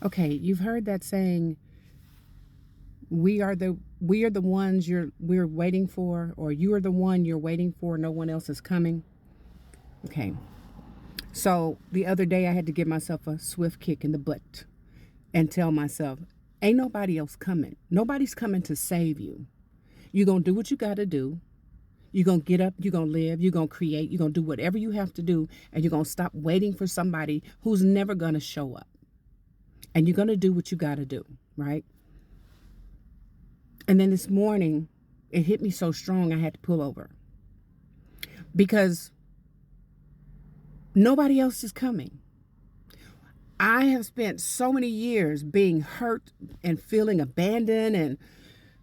Okay, you've heard that saying, we are the ones we're waiting for, or you are the one you're waiting for, no one else is coming. Okay. So the other day I had to give myself a swift kick in the butt and tell myself, ain't nobody else coming. Nobody's coming to save you. You're going to do what you got to do. You're going to get up, you're going to live, you're going to create, you're going to do whatever you have to do, and you're going to stop waiting for somebody who's never going to show up. And you're going to do what you got to do, right? And then this morning, it hit me so strong I had to pull over because nobody else is coming. I have spent so many years being hurt and feeling abandoned and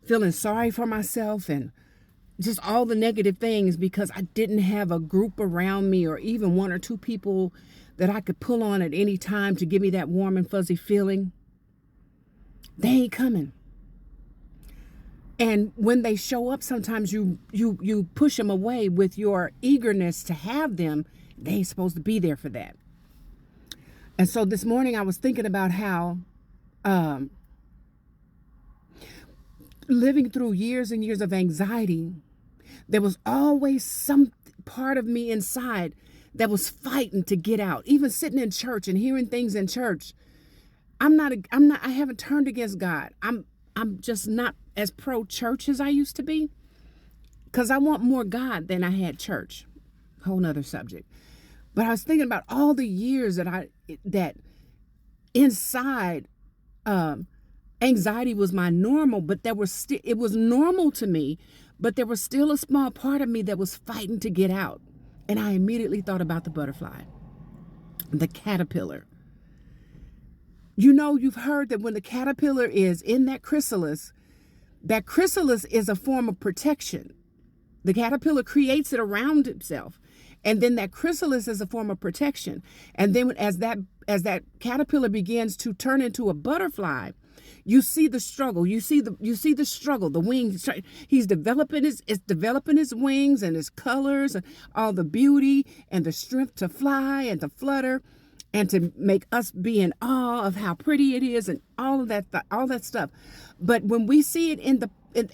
feeling sorry for myself and just all the negative things because I didn't have a group around me or even one or two people that I could pull on at any time to give me that warm and fuzzy feeling. They ain't coming. And when they show up, sometimes you push them away with your eagerness to have them. They ain't supposed to be there for that. And so this morning I was thinking about how living through years and years of anxiety, there was always some part of me inside that was fighting to get out. Even sitting in church and hearing things in church, I haven't turned against God. I'm just not as pro-church as I used to be because I want more God than I had church. Whole nother subject. But I was thinking about all the years that inside anxiety was my normal, but it was normal to me, but there was still a small part of me that was fighting to get out. And I immediately thought about the butterfly, the caterpillar. You know, you've heard that when the caterpillar is in that chrysalis is a form of protection. The caterpillar creates it around itself. And then that chrysalis is a form of protection. And then as that caterpillar begins to turn into a butterfly, you see the struggle. You see the struggle, the wings. He's developing his wings and his colors and all the beauty and the strength to fly and to flutter and to make us be in awe of how pretty it is and all of that stuff. But when we see it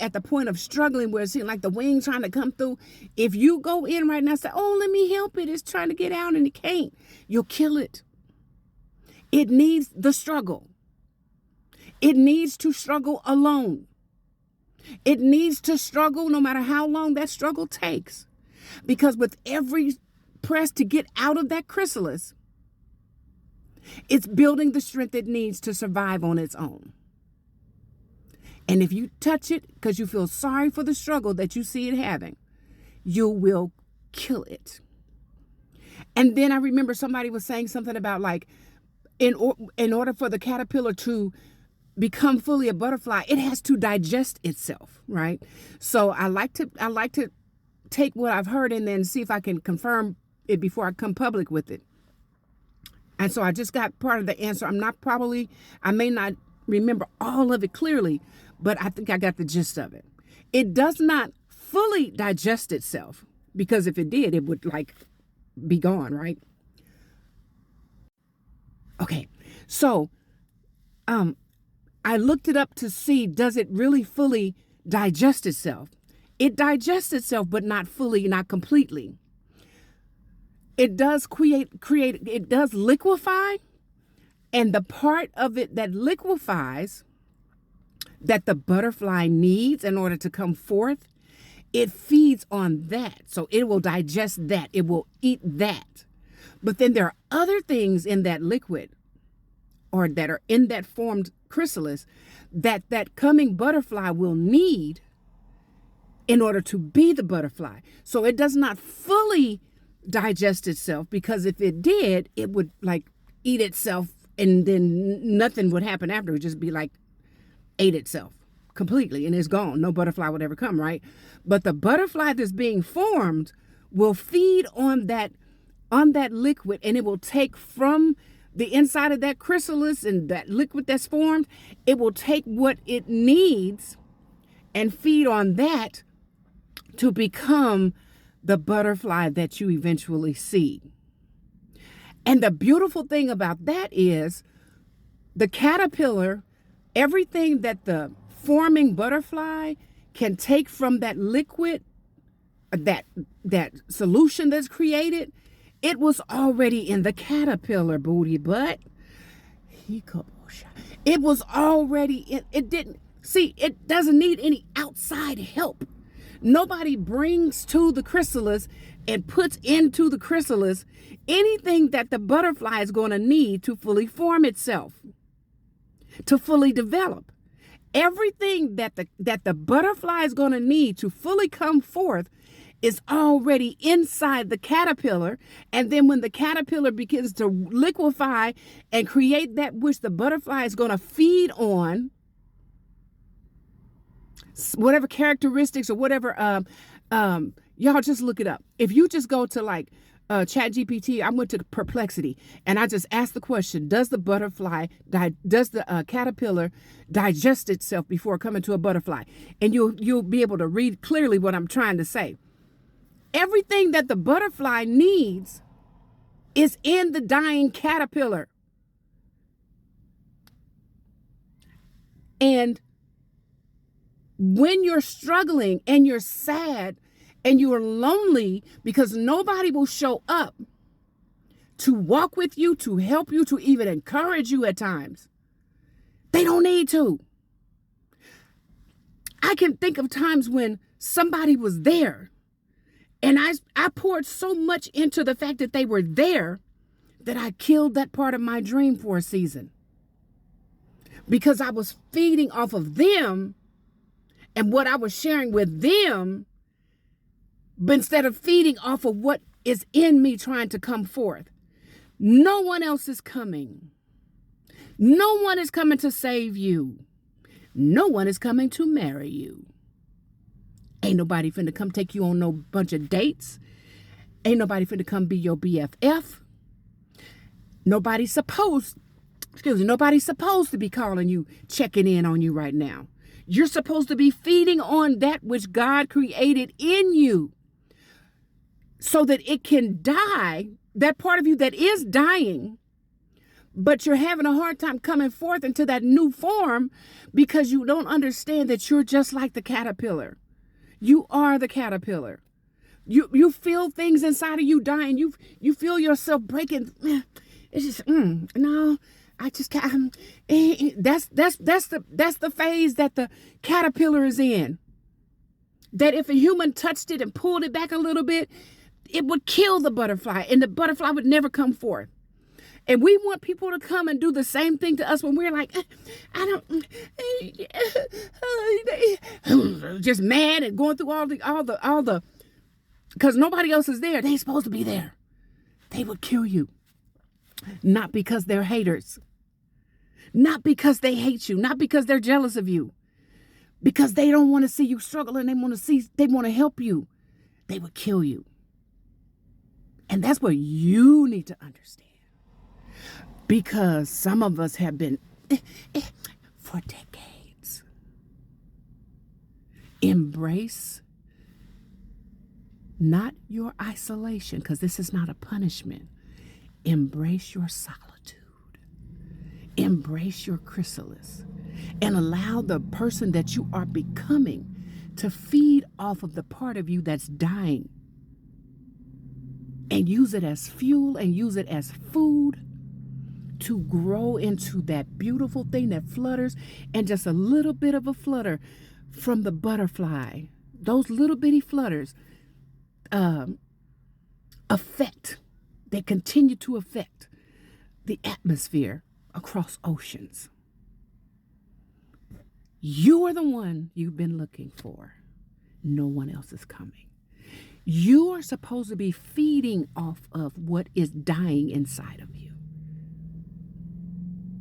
at the point of struggling, where it seems like the wing trying to come through, if you go in right now and say, oh, let me help it, it's trying to get out and it can't, you'll kill it. It needs the struggle. It needs to struggle alone. It needs to struggle no matter how long that struggle takes. Because with every press to get out of that chrysalis, it's building the strength it needs to survive on its own. And if you touch it because you feel sorry for the struggle that you see it having, you will kill it. And then I remember somebody was saying something about like, in order for the caterpillar to become fully a butterfly, it has to digest itself, right? So I like to take what I've heard and then see if I can confirm it before I come public with it. And so I just got part of the answer. I may not remember all of it clearly, but I think I got the gist of it. It does not fully digest itself, because if it did, it would like be gone, right? Okay. So, I looked it up to see, does it really fully digest itself? It digests itself, but not fully, not completely. It does it does liquefy, and the part of it that liquefies that the butterfly needs in order to come forth, it feeds on that. So it will digest that. It will eat that. But then there are other things in that liquid or that are in that formed chrysalis that coming butterfly will need in order to be the butterfly. So it does not fully digest itself, because if it did, it would like eat itself and then nothing would happen after. It would just be like ate itself completely and it's gone. No butterfly would ever come, right? But the butterfly that's being formed will feed on that liquid, and it will take from the inside of that chrysalis and that liquid that's formed, it will take what it needs and feed on that to become the butterfly that you eventually see. And the beautiful thing about that is The caterpillar, everything that the forming butterfly can take from that liquid, that solution that's created, it was already in the caterpillar, booty butt. It was already in. It didn't see. It doesn't need any outside help. Nobody brings to the chrysalis and puts into the chrysalis anything that the butterfly is going to need to fully form itself, to fully develop. Everything that the butterfly is going to need to fully come forth is already inside the caterpillar. And then when the caterpillar begins to liquefy and create that which the butterfly is going to feed on, whatever characteristics or whatever, y'all just look it up. If you just go to like ChatGPT, I went to Perplexity and I just asked the question, does the caterpillar digest itself before coming to a butterfly? And you'll be able to read clearly what I'm trying to say. Everything that the butterfly needs is in the dying caterpillar. And when you're struggling and you're sad and you're lonely because nobody will show up to walk with you, to help you, to even encourage you at times, they don't need to. I can think of times when somebody was there and I poured so much into the fact that they were there that I killed that part of my dream for a season because I was feeding off of them and what I was sharing with them, but instead of feeding off of what is in me trying to come forth. No one else is coming. No one is coming to save you. No one is coming to marry you. Ain't nobody finna come take you on no bunch of dates. Ain't nobody finna come be your BFF. Nobody's supposed to be calling you, checking in on you right now. You're supposed to be feeding on that which God created in you so that it can die, that part of you that is dying, but you're having a hard time coming forth into that new form because you don't understand that you're just like the caterpillar. You are the caterpillar. You feel things inside of you dying. You feel yourself breaking. It's just, no. I just can't. That's the phase that the caterpillar is in. That if a human touched it and pulled it back a little bit, it would kill the butterfly, and the butterfly would never come forth. And we want people to come and do the same thing to us when we're like, I don't, just mad and going through all the, because nobody else is there. They ain't supposed to be there. They would kill you. Not because they're haters. Not because they hate you. Not because they're jealous of you. Because they don't want to see you struggle and they want to help you. They would kill you. And that's what you need to understand. Because some of us have been for decades. Embrace not your isolation, because this is not a punishment. Embrace your solitude. Embrace your chrysalis. And allow the person that you are becoming to feed off of the part of you that's dying. And use it as fuel and use it as food to grow into that beautiful thing that flutters, and just a little bit of a flutter from the butterfly. Those little bitty flutters they continue to affect the atmosphere across oceans. You are the one you've been looking for. No one else is coming. You are supposed to be feeding off of what is dying inside of you.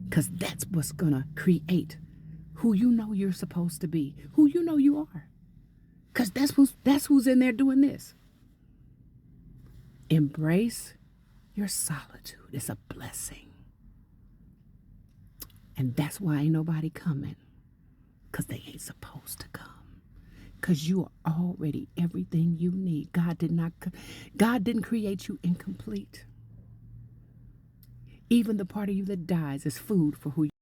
Because that's what's going to create who you know you're supposed to be, who you know you are. Because that's who's in there doing this. Embrace your solitude. It's a blessing. And that's why ain't nobody coming. Because they ain't supposed to come. Because you are already everything you need. God didn't create you incomplete. Even the part of you that dies is food for who you are.